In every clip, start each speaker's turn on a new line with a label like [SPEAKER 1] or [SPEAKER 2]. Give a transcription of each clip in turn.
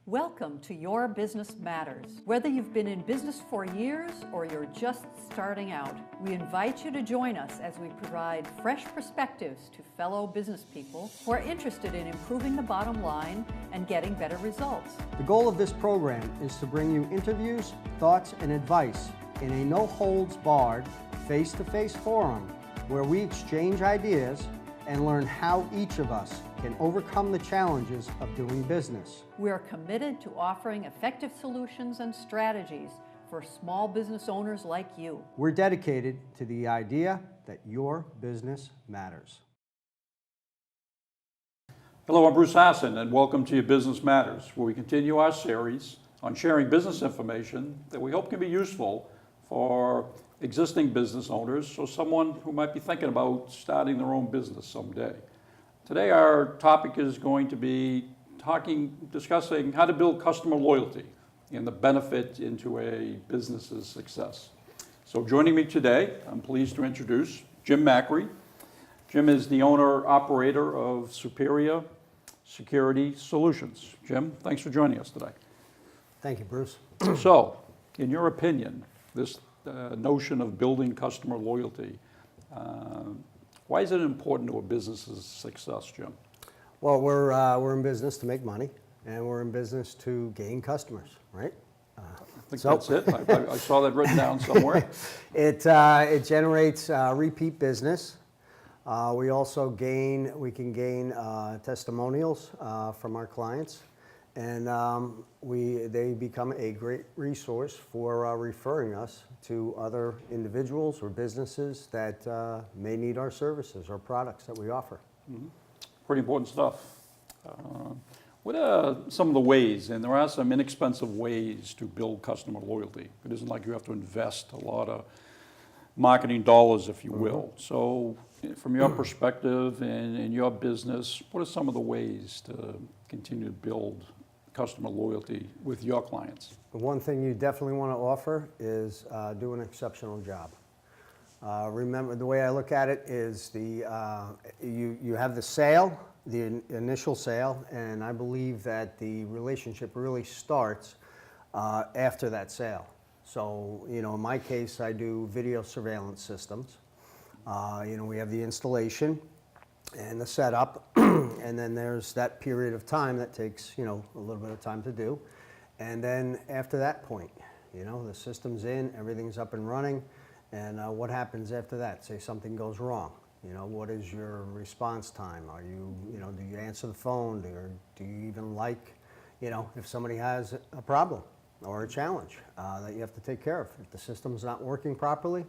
[SPEAKER 1] Welcome to Your Business Matters. Whether you've been in business for years or you're just starting out, we invite you to join us as we provide fresh perspectives to fellow business people who are interested in improving the bottom line and getting better results.
[SPEAKER 2] The goal of this program is to bring you interviews, thoughts, and advice in a no-holds-barred, face-to-face forum where we exchange ideas and learn how each of us can overcome the challenges of doing business.
[SPEAKER 1] We are committed to offering effective solutions and strategies for small business owners like you.
[SPEAKER 2] We're dedicated to the idea that your business matters.
[SPEAKER 3] Hello, I'm Bruce Hassan, and welcome to Your Business Matters, where we continue our series on sharing business information that we hope can be useful for existing business owners or someone who might be thinking about starting their own business someday. Today our topic is going to be discussing how to build customer loyalty and the benefit into a business's success. So joining me today, I'm pleased to introduce Jim Macri. Jim is the owner-operator of Superior Security Solutions. Jim, thanks for joining us today.
[SPEAKER 2] Thank you, Bruce.
[SPEAKER 3] So, in your opinion, this notion of building customer loyalty, why is it important to a business's success, Jim?
[SPEAKER 2] Well, we're in business to make money, and we're in business to gain customers, right?
[SPEAKER 3] I think that's it. I saw that written down somewhere.
[SPEAKER 2] It generates repeat business. We also can gain testimonials from our clients, and they become a great resource for referring us to other individuals or businesses that may need our services or products that we offer.
[SPEAKER 3] Mm-hmm. Pretty important stuff. What are some of the ways, and there are some inexpensive ways to build customer loyalty. It isn't like you have to invest a lot of marketing dollars, if you will. So from your perspective and in your business, what are some of the ways to continue to build customer loyalty with your clients?
[SPEAKER 2] The one thing you definitely want to offer is do an exceptional job. Remember, the way I look at it is you have the sale, the initial sale, and I believe that the relationship really starts after that sale. So, in my case, I do video surveillance systems. We have the installation and the setup, and then there's that period of time that takes, a little bit of time to do. And then after that point, the system's in, everything's up and running, and what happens after that? Say something goes wrong. What is your response time? Are you, do you answer the phone? Do you even if somebody has a problem or a challenge that you have to take care of? If the system's not working properly,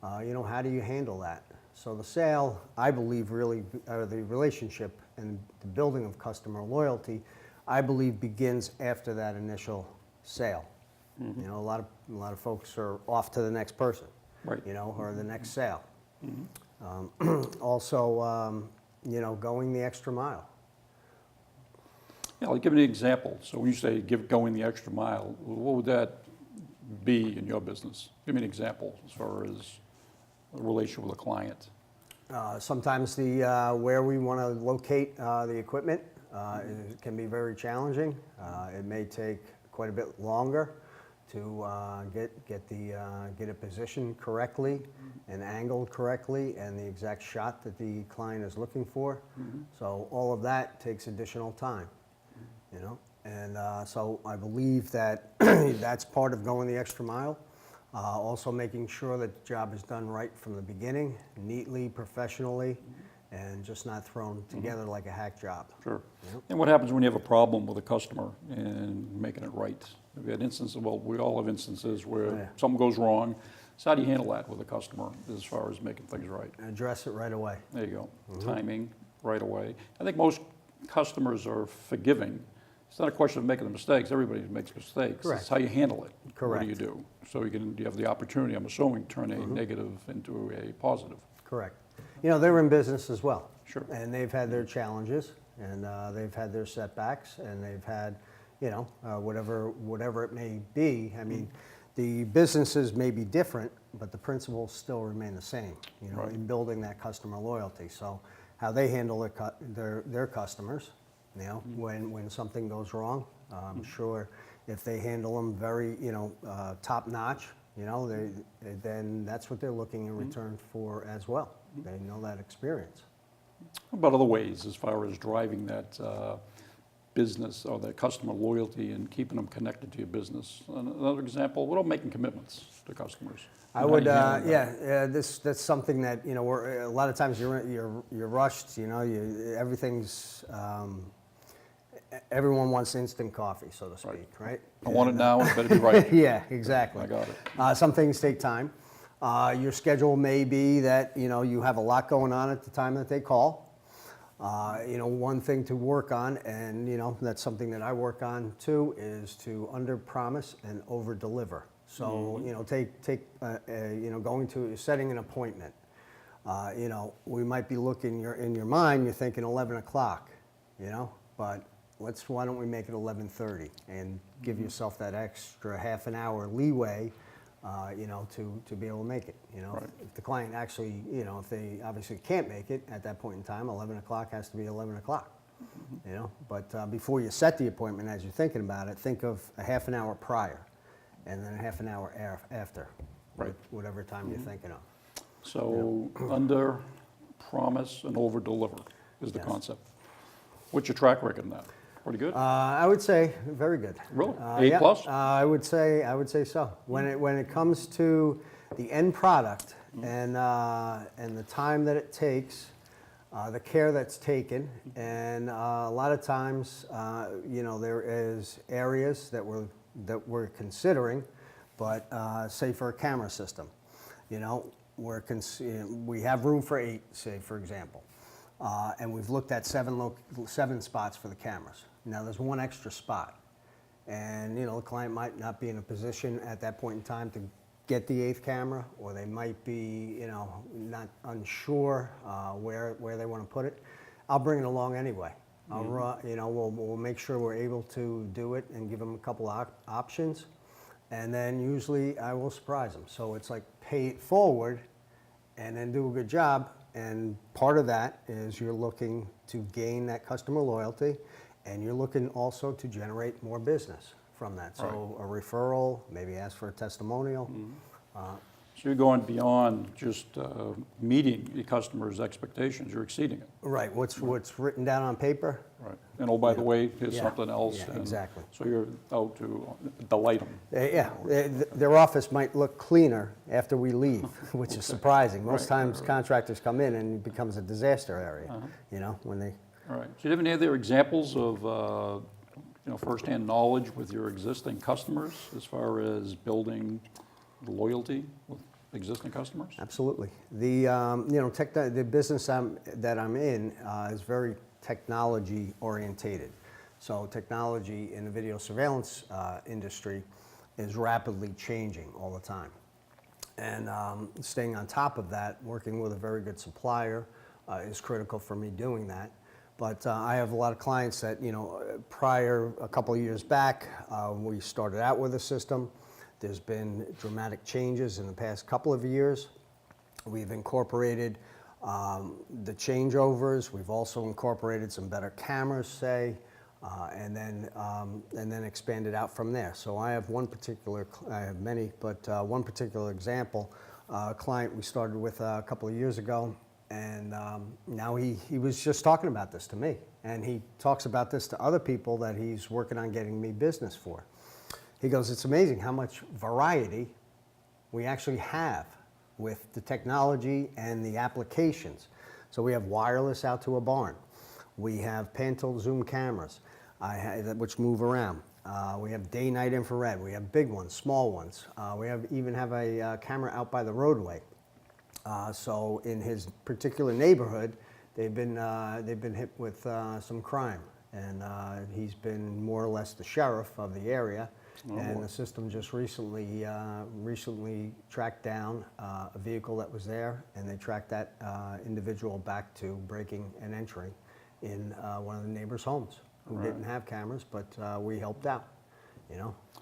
[SPEAKER 2] how do you handle that? So the sale, I believe, really, the relationship and the building of customer loyalty, I believe, begins after that initial sale. Mm-hmm. A lot of folks are off to the next person, right? Or the next sale. Mm-hmm. Also, going the extra mile.
[SPEAKER 3] Yeah, I'll give you an example. So when you say going the extra mile, what would that be in your business? Give me an example as far as a relationship with a client.
[SPEAKER 2] Sometimes where we want to locate the equipment can be very challenging. It may take quite a bit longer to get it positioned correctly and angled correctly and the exact shot that the client is looking for. Mm-hmm. So all of that takes additional time, and so I believe that that's part of going the extra mile. Also making sure that the job is done right from the beginning, neatly, professionally, and just not thrown together like a hack job.
[SPEAKER 3] Sure. And what happens when you have a problem with a customer and making it right? We had instances, we all have instances where something goes wrong. So how do you handle that with a customer as far as making things right?
[SPEAKER 2] Address it right away.
[SPEAKER 3] There you go. Mm-hmm. Timing, right away. I think most customers are forgiving. It's not a question of making the mistakes. Everybody makes mistakes.
[SPEAKER 2] Correct.
[SPEAKER 3] It's how you handle it.
[SPEAKER 2] Correct.
[SPEAKER 3] What do you do? So you have the opportunity, I'm assuming, to turn a negative into a positive.
[SPEAKER 2] Correct. They're in business as well.
[SPEAKER 3] Sure.
[SPEAKER 2] And they've had their challenges, and they've had their setbacks, and they've had, whatever it may be. I mean, the businesses may be different, but the principles still remain the same,
[SPEAKER 3] right,
[SPEAKER 2] in building that customer loyalty. So how they handle their customers, when something goes wrong, I'm sure if they handle them very, top notch, then that's what they're looking in return for as well. They know that experience.
[SPEAKER 3] What about other ways as far as driving that business or that customer loyalty and keeping them connected to your business? Another example, what about making commitments to customers?
[SPEAKER 2] I would, that's something that, we're, a lot of times you're rushed, everything's, everyone wants instant coffee, so to speak, right?
[SPEAKER 3] I want it now, it better be right.
[SPEAKER 2] Yeah, exactly.
[SPEAKER 3] I got it.
[SPEAKER 2] Some things take time. Your schedule may be that, you have a lot going on at the time that they call. One thing to work on, and, that's something that I work on too, is to under-promise and over-deliver. So, setting an appointment. We might be looking, in your mind, you're thinking 11 o'clock, but why don't we make it 11:30 and give yourself that extra half an hour leeway, to be able to make it.
[SPEAKER 3] Right.
[SPEAKER 2] If the client actually, if they obviously can't make it at that point in time, 11 o'clock has to be 11 o'clock. But before you set the appointment, as you're thinking about it, think of a half an hour prior, and then a half an hour after,
[SPEAKER 3] Right.
[SPEAKER 2] whatever time you're thinking of.
[SPEAKER 3] So under promise and over deliver is the
[SPEAKER 2] Yes.
[SPEAKER 3] concept. What's your track record in that? Pretty good?
[SPEAKER 2] I would say very good.
[SPEAKER 3] Really? A plus?
[SPEAKER 2] I would say so. When it comes to the end product and the time that it takes, the care that's taken, and a lot of times, there is areas that we're considering, but say for a camera system, we have room for 8, say for example, and we've looked at 7 spots for the cameras. Now there's 1 extra spot, and the client might not be in a position at that point in time to get the 8th camera, or they might be not unsure where they want to put it. I'll bring it along anyway. We'll make sure we're able to do it and give them a couple options, and then usually I will surprise them. So it's like pay it forward and then do a good job, and part of that is you're looking to gain that customer loyalty, and you're looking also to generate more business from that. So a referral, maybe ask for a testimonial.
[SPEAKER 3] So you're going beyond just meeting the customer's expectations, you're exceeding it.
[SPEAKER 2] Right, what's written down on paper.
[SPEAKER 3] Right. And oh, by the way, here's
[SPEAKER 2] Yeah.
[SPEAKER 3] something else.
[SPEAKER 2] Yeah,
[SPEAKER 3] and
[SPEAKER 2] exactly.
[SPEAKER 3] So you're out to delight them.
[SPEAKER 2] Their office might look cleaner after we leave, which is surprising. Most
[SPEAKER 3] Right.
[SPEAKER 2] times contractors come in and it becomes a disaster area, when they.
[SPEAKER 3] All right. So do you have any other examples of firsthand knowledge with your existing customers as far as building loyalty with existing customers?
[SPEAKER 2] Absolutely. The business that I'm in is very technology orientated. So technology in the video surveillance industry is rapidly changing all the time. And staying on top of that, working with a very good supplier is critical for me doing that. But I have a lot of clients that, a couple of years back, we started out with a system. There's been dramatic changes in the past couple of years. We've incorporated the changeovers. We've also incorporated some better cameras, say, and then expanded out from there. So I have I have many, but one particular example, a client we started with a couple of years ago, and now he was just talking about this to me, and he talks about this to other people that he's working on getting me business for. He goes, it's amazing how much variety we actually have with the technology and the applications. So we have wireless out to a barn. We have pan-tilt zoom cameras, which move around. We have day-night infrared. We have big ones, small ones. We even have a camera out by the roadway. So in his particular neighborhood, they've been hit with some crime, and he's been more or less the sheriff of the area. And the system just recently tracked down a vehicle that was there, and they tracked that individual back to breaking and entering in one of the neighbors' homes who didn't have cameras, but we helped out.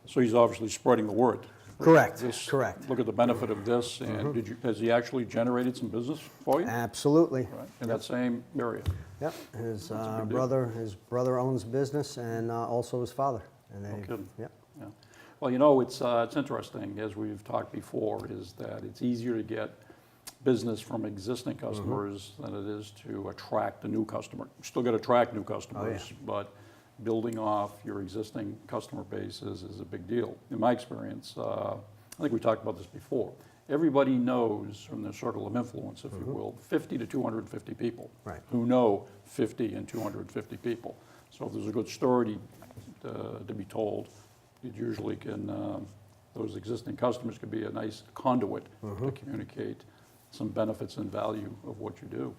[SPEAKER 3] So he's obviously spreading the word.
[SPEAKER 2] Correct. Correct.
[SPEAKER 3] Look at the benefit of this, and has he actually generated some business for you?
[SPEAKER 2] Absolutely.
[SPEAKER 3] Right. In that same area?
[SPEAKER 2] Yep. His brother owns a business, and also his father. And
[SPEAKER 3] No
[SPEAKER 2] they,
[SPEAKER 3] kidding.
[SPEAKER 2] yeah.
[SPEAKER 3] Yeah. Well, it's interesting, as we've talked before, is that it's easier to get business from existing customers than it is to attract a new customer. You still got to attract new customers, but building off your existing customer base is a big deal. In my experience, I think we talked about this before, everybody knows from their circle of influence, if you will, 50 to 250 people who know 50 and 250 people. So if there's a good story to be told, it usually can, those existing customers can be a nice conduit to communicate some benefits and value of what you do.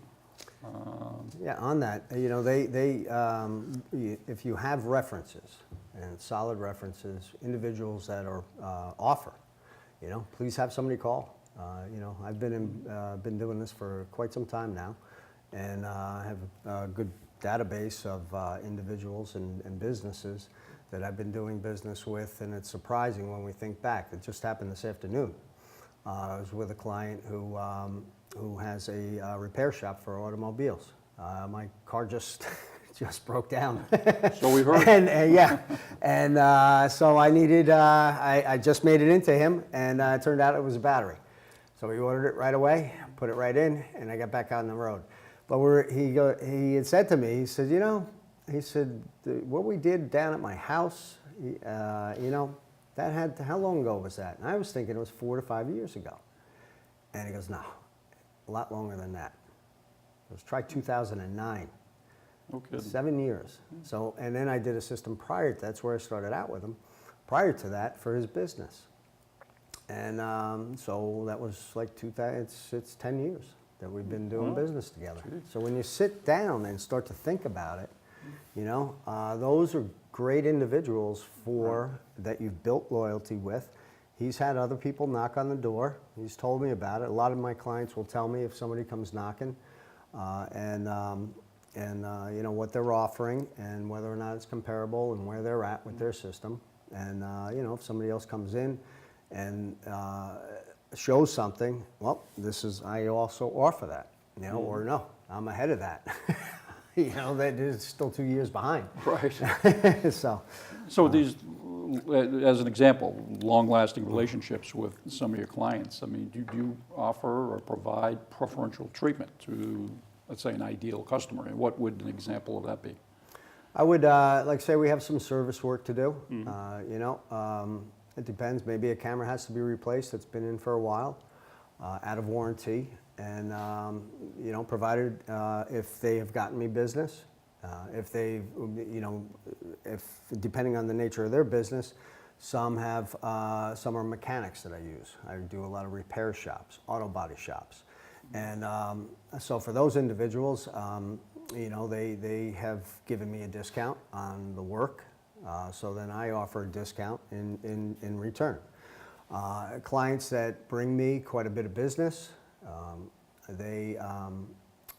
[SPEAKER 2] Yeah, on that, if you have references and solid references, individuals that are offer, please have somebody call. I've been doing this for quite some time now, and I have a good database of individuals and businesses that I've been doing business with, and it's surprising when we think back. It just happened this afternoon. I was with a client who has a repair shop for automobiles. My car just broke down.
[SPEAKER 3] So we heard.
[SPEAKER 2] And so I needed. I just made it into him, and it turned out it was a battery. So we ordered it right away, put it right in, and I got back out on the road. But he had said to me, he said, what we did down at my house, that had, how long ago was that? And I was thinking it was 4 to 5 years ago. And he goes, no, a lot longer than that. It was try 2009.
[SPEAKER 3] No kidding.
[SPEAKER 2] 7 years. So, and then I did a system prior to that's where I started out with him. Prior to that, for his business. And so that was like 2000, it's 10 years that we've been doing business together. So when you sit down and start to think about it, those are great individuals that you've built loyalty with. He's had other people knock on the door. He's told me about it. A lot of my clients will tell me if somebody comes knocking and what they're offering and whether or not it's comparable and where they're at with their system. And if somebody else comes in and shows something, well, I also offer that, or no, I'm ahead of that. That is still 2 years behind.
[SPEAKER 3] Right.
[SPEAKER 2] So
[SPEAKER 3] these, as an example, long-lasting relationships with some of your clients, I mean, do you offer or provide preferential treatment to, let's say, an ideal customer? And what would an example of that be?
[SPEAKER 2] I would, like say we have some service work to do. It depends. Maybe a camera has to be replaced that's been in for a while, out of warranty. And, provided if they have gotten me business, if they, depending on the nature of their business, some are mechanics that I use. I do a lot of repair shops, auto body shops. And so for those individuals, they have given me a discount on the work. So then I offer a discount in return. Clients that bring me quite a bit of business,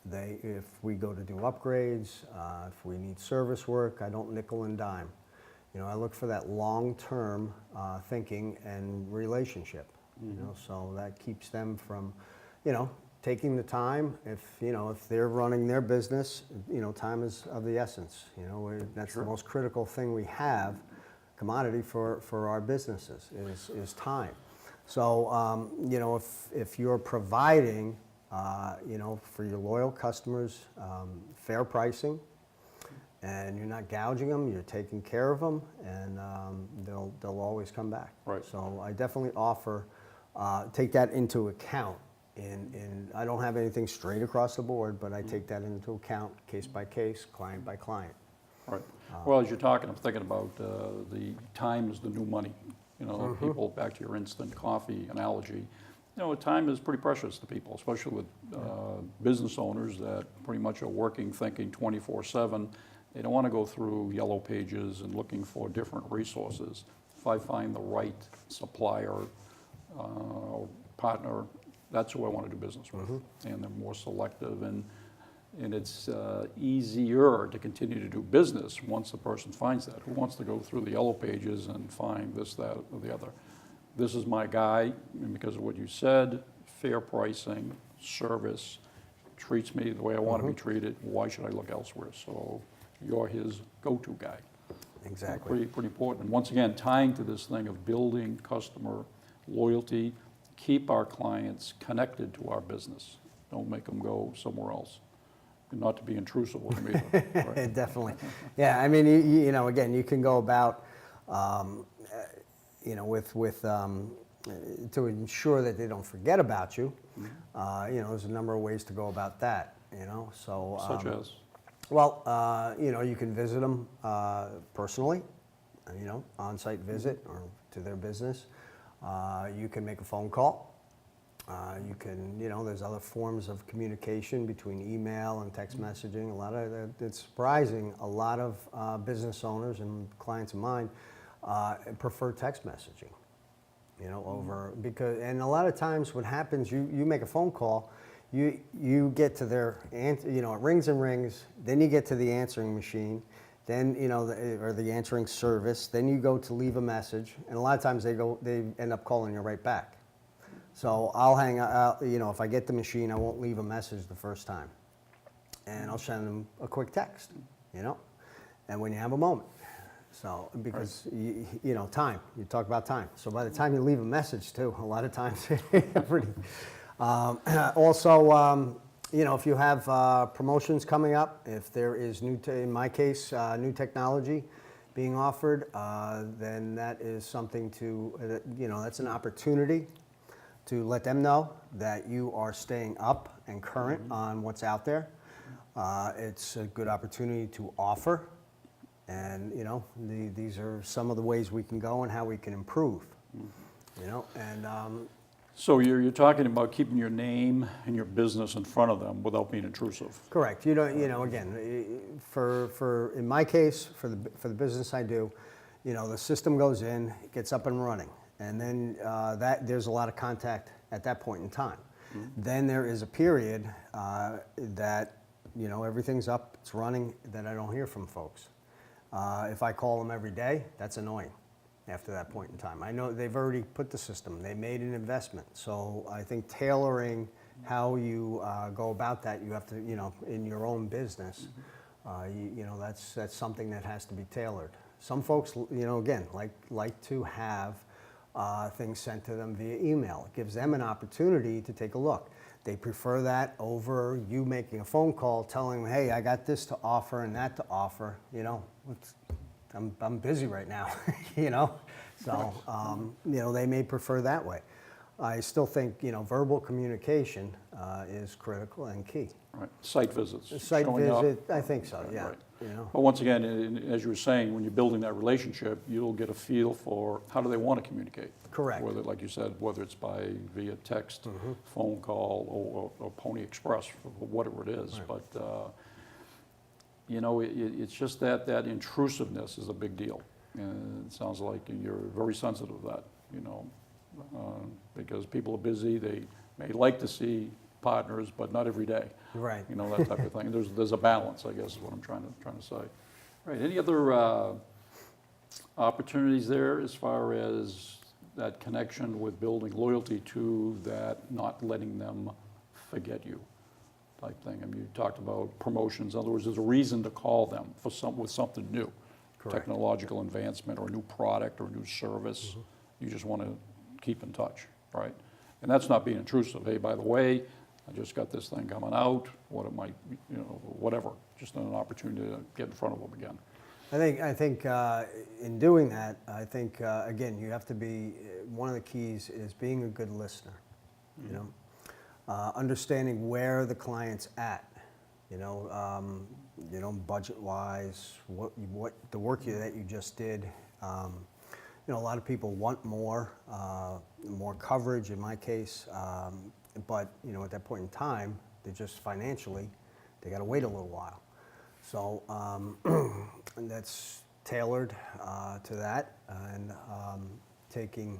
[SPEAKER 2] if we go to do upgrades, if we need service work, I don't nickel and dime. I look for that long-term thinking and relationship. So that keeps them from, taking the time. If they're running their business, time is of the essence. That's the most critical thing we have, commodity for our businesses is time. So if you're providing for your loyal customers fair pricing, and you're not gouging them, you're taking care of them, and they'll always come back.
[SPEAKER 3] Right.
[SPEAKER 2] So I definitely offer take that into account. I don't have anything straight across the board, but I take that into account case by case, client by client.
[SPEAKER 3] Right. Well, as you're talking, I'm thinking about the time is the new money. People, back to your instant coffee analogy, time is pretty precious to people, especially with business owners that pretty much are working, thinking 24/7. They don't want to go through yellow pages and looking for different resources. If I find the right supplier or partner, that's who I want to do business with. And they're more selective, and it's easier to continue to do business once the person finds that. Who wants to go through the yellow pages and find this, that, or the other? This is my guy, and because of what you said, fair pricing, service, treats me the way I want to be treated. Why should I look elsewhere? So you're his go-to guy.
[SPEAKER 2] Exactly.
[SPEAKER 3] Pretty important. And once again, tying to this thing of building customer loyalty, keep our clients connected to our business. Don't make them go somewhere else. And not to be intrusive with them either. Right?
[SPEAKER 2] Definitely. Yeah, I mean, you know, again, you can go about, you know, to ensure that they don't forget about you. You know, there's a number of ways to go about that, you know, so.
[SPEAKER 3] Such as?
[SPEAKER 2] Well, you know, you can visit them personally, you know, on-site visit or to their business. You can make a phone call. You can, you know, there's other forms of communication between email and text messaging. It's surprising, a lot of business owners and clients of mine prefer text messaging, you know, and a lot of times what happens, you make a phone call, you get to their, you know, it rings and rings, then you get to the answering machine, then, you know, or the answering service, then you go to leave a message, and a lot of times they end up calling you right back. So I'll hang out, you know, if I get the machine, I won't leave a message the first time. And I'll send them a quick text, you know, and when you have a moment. So, because, you know, time, you talk about time. So by the time you leave a message too, a lot of times, pretty. Also, you know, if you have promotions coming up, if there is in my case, new technology being offered, then that is something to, you know, that's an opportunity to let them know that you are staying up and current on what's out there. It's a good opportunity to offer, and you know, these are some of the ways we can go and how we can improve. You know, and
[SPEAKER 3] So you're talking about keeping your name and your business in front of them without being intrusive.
[SPEAKER 2] correct. You don't, you know, again, for in my case, for the business I do, you know, the system goes in, it gets up and running. And then there's a lot of contact at that point in time. Then there is a period that, you know, everything's up, it's running, that I don't hear from folks. If I call them every day, that's annoying after that point in time. I know they've already put the system, they made an investment. So I think tailoring how you go about that, you have to, you know, in your own business, you know, that's something that has to be tailored. Some folks, you know, again, like to have things sent to them via email. It gives them an opportunity to take a look. They prefer that over you making a phone call telling them, hey, I got this to offer and that to offer. You know, I'm busy right now, you know. So, you know, they may prefer that way. I still think, you know, verbal communication is critical and key.
[SPEAKER 3] Right. Site visits.
[SPEAKER 2] Site
[SPEAKER 3] showing up.
[SPEAKER 2] visit, I think so, yeah.
[SPEAKER 3] Right.
[SPEAKER 2] You know.
[SPEAKER 3] But once again, as you were saying, when you're building that relationship, you'll get a feel for how do they want to communicate.
[SPEAKER 2] Correct.
[SPEAKER 3] Whether, like you said, whether it's via text, phone call, or Pony Express, or whatever it is.
[SPEAKER 2] Right.
[SPEAKER 3] But you know, it's just that intrusiveness is a big deal. And it sounds like you're very sensitive to that. You know, because people are busy. They may like to see partners, but not every day.
[SPEAKER 2] Right.
[SPEAKER 3] You know, that type of thing. There's a balance, I guess, is what I'm trying to say. Right. Any other opportunities there as far as that connection with building loyalty to that, not letting them forget you type thing? I mean, you talked about promotions. In other words, there's a reason to call them with something new.
[SPEAKER 2] Correct.
[SPEAKER 3] Technological advancement or a new product or a new service. You just want to keep in touch, right? And that's not being intrusive. Hey, by the way, I just got this thing coming out, what it might, you know, whatever. Just an opportunity to get in front of them again.
[SPEAKER 2] I think in doing that, I think, again, you have to be, one of the keys is being a good listener, you know, understanding where the client's at, you know, budget-wise, what the work that you just did. You know, a lot of people want more coverage in my case, but, you know, at that point in time, they just financially, they got to wait a little while. So, and that's tailored to that, and taking,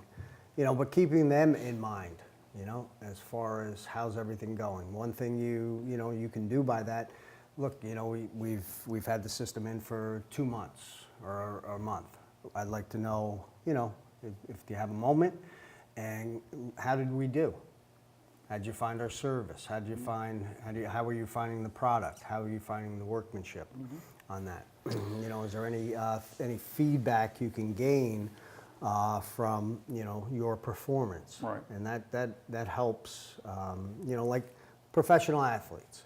[SPEAKER 2] you know, but keeping them in mind, you know, as far as how's everything going. One thing you know, you can do by that, look, you know, we've had the system in for 2 months or a month. I'd like to know, you know, if you have a moment, and how did we do? How did you find our service? How were you finding the product? How are you finding the workmanship? on that? You know, is there any feedback you can gain from, you know, your performance?
[SPEAKER 3] Right.
[SPEAKER 2] And that helps, you know, like professional athletes.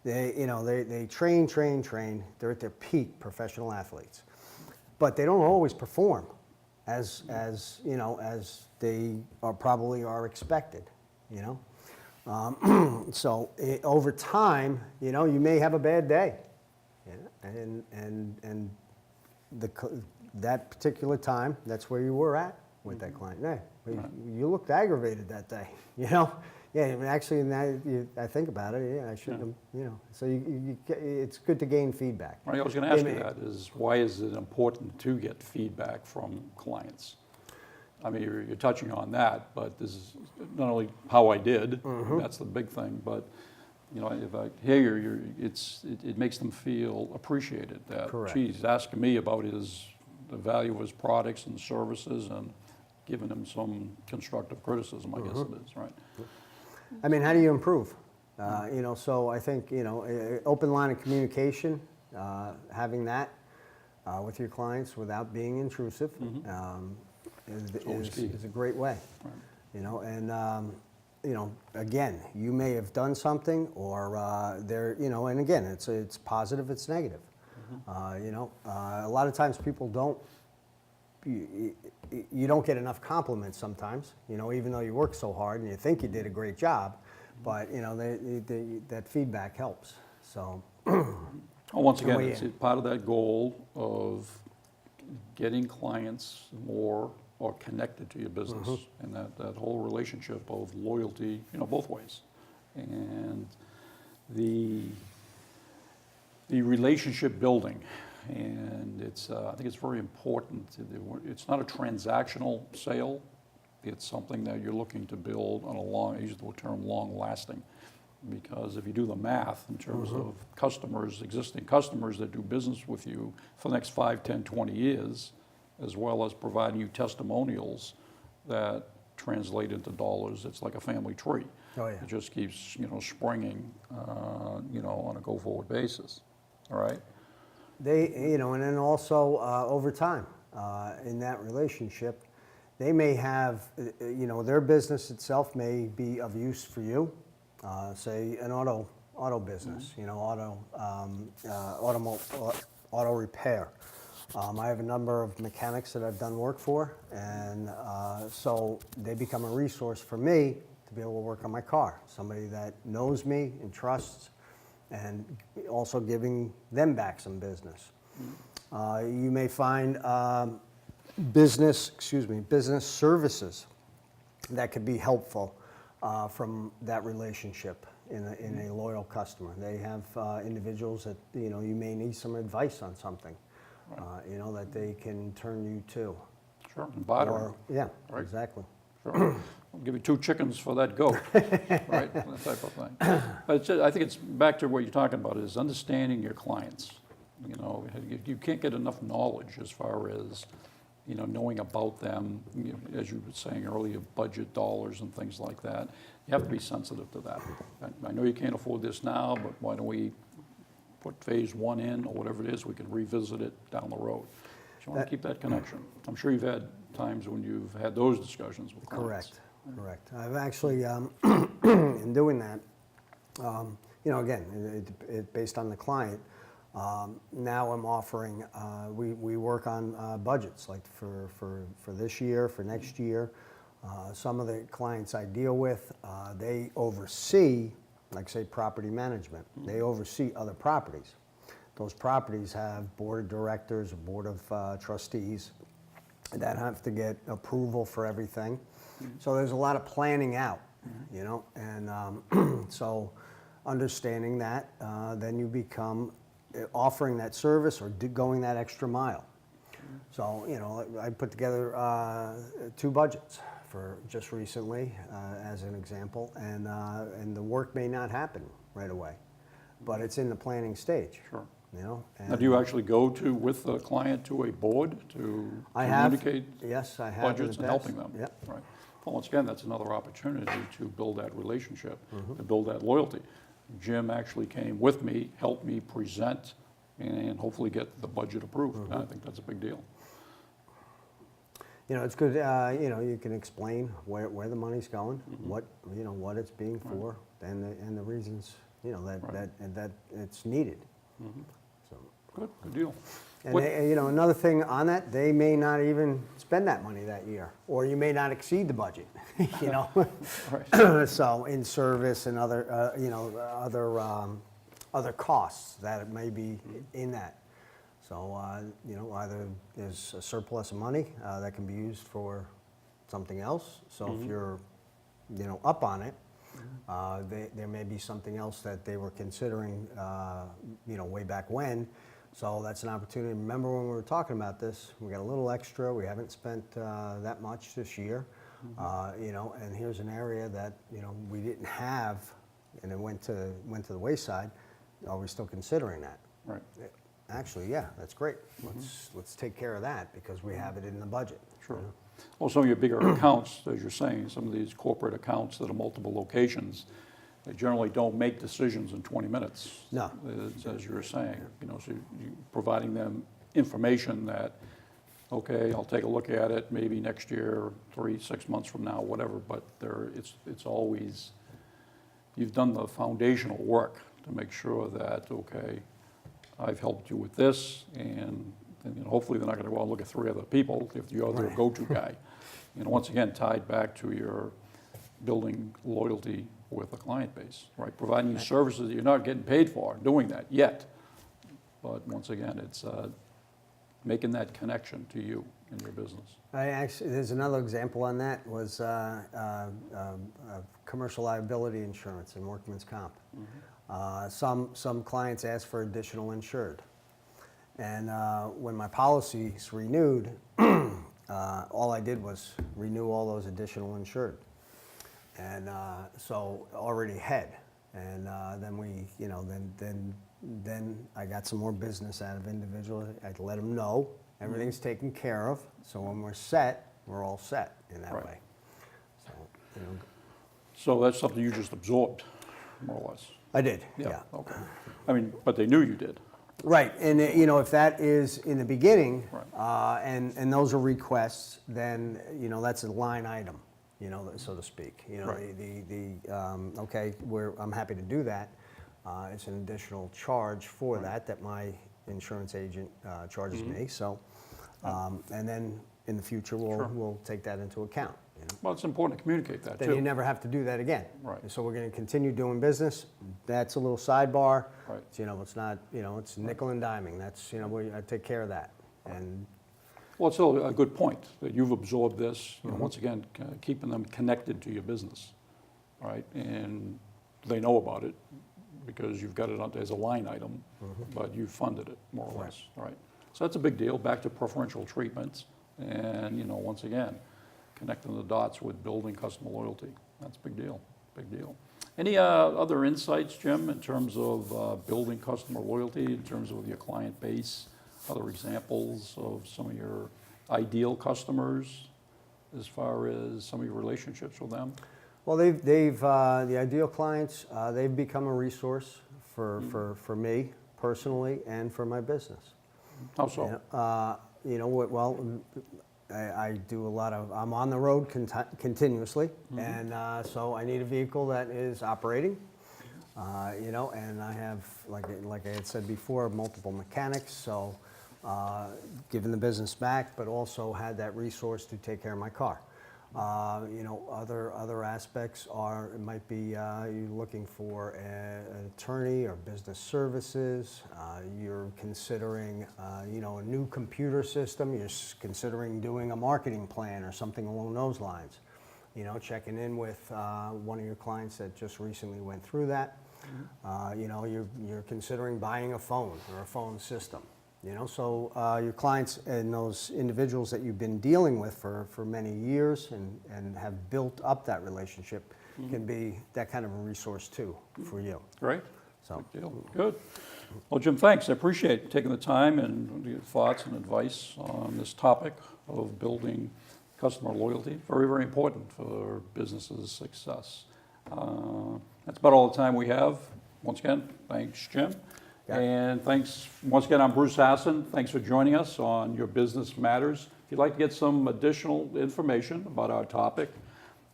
[SPEAKER 2] They train, they're at their peak, professional athletes. But they don't always perform as you know, as they probably are expected, you know? So over time, you know, you may have a bad day. Yeah, and that particular time, that's where you were at with that client. Hey, you looked aggravated that day, you know? Yeah, I mean, actually, now I think about it, yeah, I shouldn't have, you know. So it's good to gain feedback.
[SPEAKER 3] Right, I was going to ask you that, is why is it important to get feedback from clients? I mean, you're touching on that, but this is not only how I did, that's the big thing, but you know, if I hear you, it makes them feel appreciated that,
[SPEAKER 2] Correct.
[SPEAKER 3] geez, he's asking me about the value of his products and services and giving him some constructive criticism, I guess it is, right?
[SPEAKER 2] I mean, how do you improve? You know, so I think, you know, open line of communication, having that with your clients without being intrusive is a great way.
[SPEAKER 3] Right.
[SPEAKER 2] You know, and you know, again, you may have done something, or you know, and again, it's positive, it's negative. You know, a lot of times people don't. You don't get enough compliments sometimes. You know, even though you work so hard and you think you did a great job, but you know, that feedback helps. So.
[SPEAKER 3] Well, once again, it's part of that goal of getting clients more or connected to your business, and that whole relationship of loyalty, you know, both ways. And the relationship building, and I think it's very important. It's not a transactional sale. It's something that you're looking to build on I use the term long lasting, because if you do the math in terms of customers, existing customers that do business with you for the next 5, 10, 20 years, as well as providing you testimonials that translate into dollars, it's like a family tree.
[SPEAKER 2] Oh, yeah.
[SPEAKER 3] It just keeps, you know, springing, you know, on a go-forward basis. All right.
[SPEAKER 2] You know, and then also over time in that relationship, they may have, you know, their business itself may be of use for you. Say an auto business, you know, auto repair. I have a number of mechanics that I've done work for, and so they become a resource for me to be able to work on my car. Somebody that knows me and trusts, and also giving them back some business. You may find business services that could be helpful from that relationship in a loyal customer. They have individuals that, you know, you may need some advice on something. You know, that they can turn you to.
[SPEAKER 3] Sure, and bartering.
[SPEAKER 2] Yeah,
[SPEAKER 3] right.
[SPEAKER 2] Exactly.
[SPEAKER 3] Sure. I'll give you 2 chickens for that goat, right? That type of thing. But I think it's back to what you're talking about, is understanding your clients. You know, you can't get enough knowledge as far as, you know, knowing about them, you know, as you were saying earlier, budget dollars and things like that. You have to be sensitive to that. I know you can't afford this now, but why don't we put phase 1 in, or whatever it is, we can revisit it down the road. So you want to keep that connection. I'm sure you've had times when you've had those discussions with clients.
[SPEAKER 2] Correct. I've actually, in doing that, you know, again, it based on the client. Now I'm offering, we work on budgets, like for this year, for next year. Some of the clients I deal with, they oversee, like say property management. They oversee other properties. Those properties have board of directors, a board of trustees that have to get approval for everything. So there's a lot of planning out, you know, and so understanding that, then you become offering that service or going that extra mile. So, you know, I put together 2 budgets for just recently, as an example, and the work may not happen right away, but it's in the planning stage.
[SPEAKER 3] Sure.
[SPEAKER 2] You know.
[SPEAKER 3] Now, do you actually go with the client to a board to communicate
[SPEAKER 2] yes, I have
[SPEAKER 3] budgets and helping them?
[SPEAKER 2] Yep.
[SPEAKER 3] Right. Well, once again, that's another opportunity to build that relationship, to build that loyalty. Jim actually came with me, helped me present and hopefully get the budget approved. I think that's a big deal.
[SPEAKER 2] You know, it's good, you know, you can explain where the money's going, what, you know, what it's being for, and the reasons, you know, that it's needed. So.
[SPEAKER 3] Good deal.
[SPEAKER 2] And they, you know, another thing on that, they may not even spend that money that year, or you may not exceed the budget, you know. So in service and other, you know, other costs that it may be in that. So, you know, either there's a surplus of money that can be used for something else. So if you're, you know, up on it, there may be something else that they were considering, you know, way back when. So that's an opportunity. Remember when we were talking about this, we got a little extra. We haven't spent that much this year, you know, and here's an area that, you know, we didn't have, and it went to the wayside. Are we still considering that?
[SPEAKER 3] Right.
[SPEAKER 2] Actually, yeah, that's great. Let's take care of that because we have it in the budget.
[SPEAKER 3] Sure.
[SPEAKER 2] you know?
[SPEAKER 3] Well, some of your bigger accounts, as you're saying, some of these corporate accounts that are multiple locations, they generally don't make decisions in 20 minutes.
[SPEAKER 2] No.
[SPEAKER 3] As you're saying, you know, so you providing them information that, okay, I'll take a look at it maybe next year, 3-6 months from now, whatever, but it's always, you've done the foundational work to make sure that, okay, I've helped you with this, and you know, hopefully they're not going to go out and look at 3 other people if you're their go-to guy. You know, once again, tied back to your building loyalty with the client base, right? Providing you services that you're not getting paid for doing that yet. But once again, it's making that connection to you and your business.
[SPEAKER 2] There's another example on that was commercial liability insurance and workman's comp. Some clients ask for additional insured. And when my policies renewed, all I did was renew all those additional insured. And so already had. And then we, you know, then I got some more business out of individuals. I'd let them know everything's taken care of. So when we're set, we're all set in that way. So, you know.
[SPEAKER 3] So that's something you just absorbed, more or less.
[SPEAKER 2] I did, yeah.
[SPEAKER 3] Okay. I mean, but they knew you did.
[SPEAKER 2] Right, and you know, if that is in the beginning,
[SPEAKER 3] Right.
[SPEAKER 2] and those are requests, then, you know, that's a line item, you know, so to speak. You know,
[SPEAKER 3] Right.
[SPEAKER 2] okay, I'm happy to do that. It's an additional charge for that my insurance agent charges me. So, and then in the future, we'll take that into account. You know?
[SPEAKER 3] Well, it's important to communicate that
[SPEAKER 2] Then
[SPEAKER 3] too.
[SPEAKER 2] you never have to do that again.
[SPEAKER 3] Right.
[SPEAKER 2] So we're going to continue doing business. That's a little sidebar.
[SPEAKER 3] Right.
[SPEAKER 2] You know, it's not, you know, it's nickel and diming. That's, you know, I take care of that. And
[SPEAKER 3] Well, it's still a good point that you've absorbed this, you know, once again, keeping them connected to your business, right? And they know about it because you've got it as a line item, but you funded it more or less, right? So that's a big deal. Back to preferential treatments, and you know, once again, connecting the dots with building customer loyalty. That's a big deal. Big deal. Any other insights, Jim, in terms of building customer loyalty, in terms of your client base? Other examples of some of your ideal customers as far as some of your relationships with them?
[SPEAKER 2] well, they've the ideal clients, they've become a resource for me personally and for my business.
[SPEAKER 3] How so?
[SPEAKER 2] You know, well, I do a lot of, I'm on the road continuously, and so I need a vehicle that is operating, you know, and I have, like I had said before, multiple mechanics, so giving the business back, but also had that resource to take care of my car. You know, other aspects are, it might be you're looking for an attorney or business services, you're considering, you know, a new computer system, you're considering doing a marketing plan or something along those lines. You know, checking in with one of your clients that just recently went through that. You know, you're considering buying a phone or a phone system. You know, so your clients and those individuals that you've been dealing with for many years and have built up that relationship can be that kind of a resource too for you.
[SPEAKER 3] Great.
[SPEAKER 2] So,
[SPEAKER 3] Good deal. Good. Well, Jim, thanks. I appreciate taking the time and your thoughts and advice on this topic of building customer loyalty. Very, very important for businesses' success. That's about all the time we have. Once again, thanks, Jim.
[SPEAKER 2] Yeah.
[SPEAKER 3] And thanks, once again, I'm Bruce Hassan. Thanks for joining us on Your Business Matters. If you'd like to get some additional information about our topic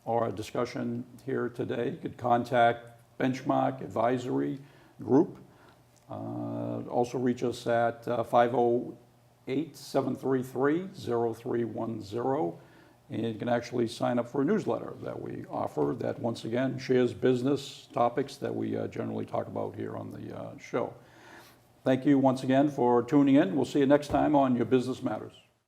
[SPEAKER 3] or our discussion here today, you could contact Benchmark Advisory Group. Also reach us at 508-733-0310. And you can actually sign up for a newsletter that we offer that, once again, shares business topics that we generally talk about here on the show. Thank you once again for tuning in. We'll see you next time on Your Business Matters.